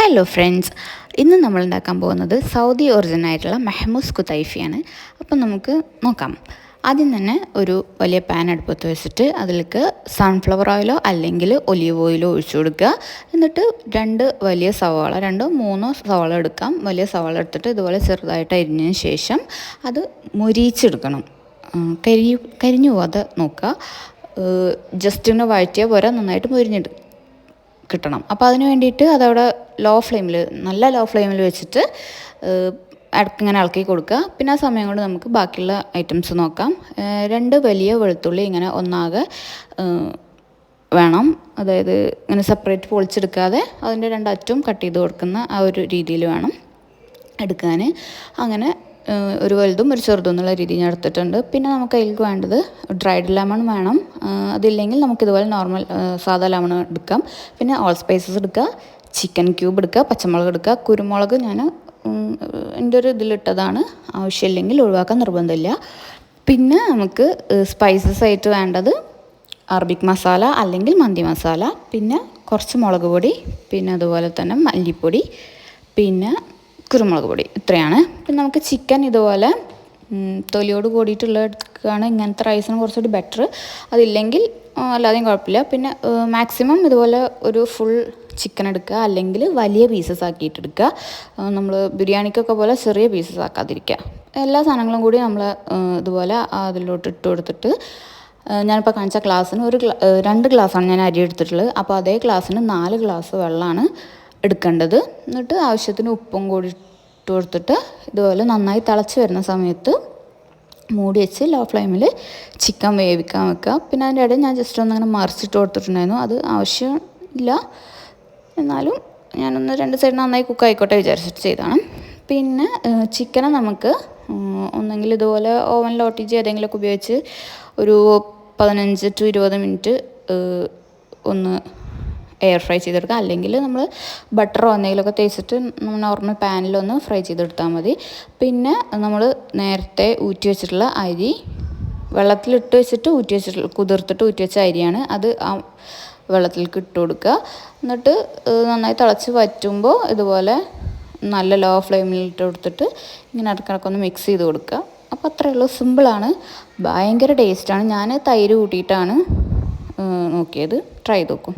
Hello friends, ഇന്ന് നമ്മൾ ഉണ്ടാക്കാൻ പോകുന്നത് സൗദി ഒറിജിൻ ആയിട്ടുള്ള മെഹ്മൂസ് കുതൈഫിയാണ്. അപ്പം നമുക്ക് നോക്കാം. ആദ്യം തന്നെ ഒരു വലിയ പാൻ അടുപ്പത്ത് വെച്ചിട്ട് അതിലേക്ക് സൺഫ്ലവർ ഓയിലോ അല്ലെങ്കിൽ ഒലീവ് ഓയിലോ ഒഴിച്ചു കൊടുക്കുക. എന്നിട്ട് രണ്ടോ മൂന്നോ സവാള എടുക്കാം. വലിയ സവാള എടുത്തിട്ട് ഇതുപോലെ ചെറുതായിട്ട് അരിഞ്ഞതിന് ശേഷം അത് മൊരിയിച്ചെടുക്കണം. കരിഞ്ഞു പോകാതെ നോക്കുക. ജസ്റ്റ് ഒന്ന് വഴറ്റിയാൽ പോരാ, നന്നായിട്ട് മൊരിഞ്ഞിട്ട് കിട്ടണം. അപ്പോൾ അതിന് വേണ്ടിയിട്ട് അതവിടെ നല്ല ലോ ഫ്ലെയിമിൽ വെച്ചിട്ട് ഇങ്ങനെ ഇളക്കി കൊടുക്കുക. പിന്നെ ആ സമയം കൊണ്ട് നമുക്ക് ബാക്കിയുള്ള ഐറ്റംസ് നോക്കാം. 2 വലിയ വെളുത്തുള്ളി ഇങ്ങനെ ഒന്നാകെ വേണം, അതായത് ഇങ്ങനെ സെപ്പറേറ്റ് പൊളിച്ചെടുക്കാതെ അതിൻ്റെ 2 അറ്റവും കട്ട് ചെയ്ത് കൊടുക്കുന്ന ആ ഒരു രീതിയിൽ വേണം എടുക്കാൻ. അങ്ങനെ ഒരു വലുതും ഒരു ചെറുതും എന്നുള്ള രീതിയിൽ ഞാൻ എടുത്തിട്ടുണ്ട്. പിന്നെ നമുക്ക് അതിലേക്ക് വേണ്ടത് ഡ്രൈഡ് ലെമൺ വേണം. അതില്ലെങ്കിൽ നമുക്കിതുപോലെ നോർമൽ സാധാ ലെമൺ എടുക്കാം. പിന്നെ ഓൾ സ്പൈസസ് എടുക്കുക, ചിക്കൻ ക്യൂബ് എടുക്കുക, പച്ചമുളക് എടുക്കുക, കുരുമുളക് ഞാൻ എൻ്റെ ഒരു ഇതിലിട്ടതാണ്, ആവശ്യമില്ലെങ്കിൽ ഒഴിവാക്കാൻ നിർബന്ധമില്ല. പിന്നെ നമുക്ക് സ്പൈസസ് ആയിട്ട് വേണ്ടത് അറബിക് മസാല അല്ലെങ്കിൽ മന്തി മസാല, പിന്നെ കുറച്ച് മുളക് പൊടി, പിന്നെ അതുപോലെ തന്നെ മല്ലിപ്പൊടി, പിന്നെ കുരുമുളക് പൊടി, ഇത്രയാണ്. പിന്നെ നമുക്ക് ചിക്കൻ ഇതുപോലെ തൊലിയോട് കൂടിയിട്ടുള്ള എടുക്കുകയാണ് ഇങ്ങനത്തെ റൈസിന് കുറച്ചുകൂടി ബെറ്റർ. അതില്ലെങ്കിൽ അല്ലാതെയും കുഴപ്പമില്ല. പിന്നെ മാക്സിമം ഇതുപോലെ ഒരു ഫുൾ ചിക്കൻ എടുക്കുക, അല്ലെങ്കിൽ വലിയ പീസസ് ആക്കിയിട്ട് എടുക്കുക. നമ്മൾ ബിരിയാണിക്കൊക്കെ പോലെ ചെറിയ പീസസ് ആക്കാതിരിക്കുക. എല്ലാ സാധനങ്ങളും കൂടി നമ്മൾ ഇതുപോലെ അതിലോട്ട് ഇട്ട് കൊടുത്തിട്ട്, ഞാനിപ്പോൾ കാണിച്ച ഗ്ലാസ്സിന് 2 ഗ്ലാസ്സാണ് ഞാൻ അരി എടുത്തിട്ടുള്ളത്. അപ്പോൾ അതേ ഗ്ലാസ്സിന് 4 ഗ്ലാസ് വെള്ളമാണ് എടുക്കേണ്ടത്. എന്നിട്ട് ആവശ്യത്തിന് ഉപ്പും കൂടി ഇട്ട് കൊടുത്തിട്ട് ഇതുപോലെ നന്നായി തിളച്ച് വരുന്ന സമയത്ത് മൂടി വെച്ച് ലോ ഫ്ലെയിമിൽ ചിക്കൻ വേവിക്കാൻ വെക്കുക. പിന്നെ അതിൻ്റെ ഇടയിൽ ഞാൻ ജസ്റ്റ് ഒന്നങ്ങനെ മറിച്ചിട്ട് കൊടുത്തിട്ടുണ്ടായിരുന്നു. അത് ആവശ്യമില്ല, എന്നാലും ഞാനൊന്ന് 2 സൈഡ് നന്നായി കുക്ക് ആയിക്കോട്ടെ വിചാരിച്ചിട്ട് ചെയ്താണ്. പിന്നെ ചിക്കനെ നമുക്ക് ഒന്നെങ്കിൽ ഇതുപോലെ ഓവനിൽ OTG ഏതെങ്കിലുമൊക്കെ ഉപയോഗിച്ച് ഒരു 15 to 20 മിനിറ്റ് ഒന്ന് എയർ ഫ്രൈ ചെയ്തെടുക്കുക. അല്ലെങ്കിൽ നമ്മൾ ബട്ടറോ എന്തെങ്കിലുമൊക്കെ തേച്ചിട്ട് നോർമൽ പാനിലൊന്ന് ഫ്രൈ ചെയ്തെടുത്താൽ മതി. പിന്നെ നമ്മൾ നേരത്തെ ഊറ്റി വെച്ചിട്ടുള്ള അരി വെള്ളത്തിലിട്ട് വെച്ചിട്ട് കുതിർത്തിട്ട് ഊറ്റി വെച്ച അരിയാണ്, അത് ആ വെള്ളത്തിലേക്ക് ഇട്ട് കൊടുക്കുക. എന്നിട്ട് നന്നായി തിളച്ച് വറ്റുമ്പോൾ ഇതുപോലെ നല്ല ലോ ഫ്ലെയിമിൽ ഇട്ട് കൊടുത്തിട്ട് ഇങ്ങനെ ഇടയ്ക്കിടയ്ക്കൊന്ന് മിക്സ് ചെയ്ത് കൊടുക്കുക. അപ്പോൾ അത്രയേ ഉള്ളൂ, സിമ്പിളാണ്, ഭയങ്കര ടേസ്റ്റാണ്. ഞാൻ തൈര് കൂട്ടിയിട്ടാണ് നോക്കിയത്. ട്രൈ ചെയ്ത് നോക്കും.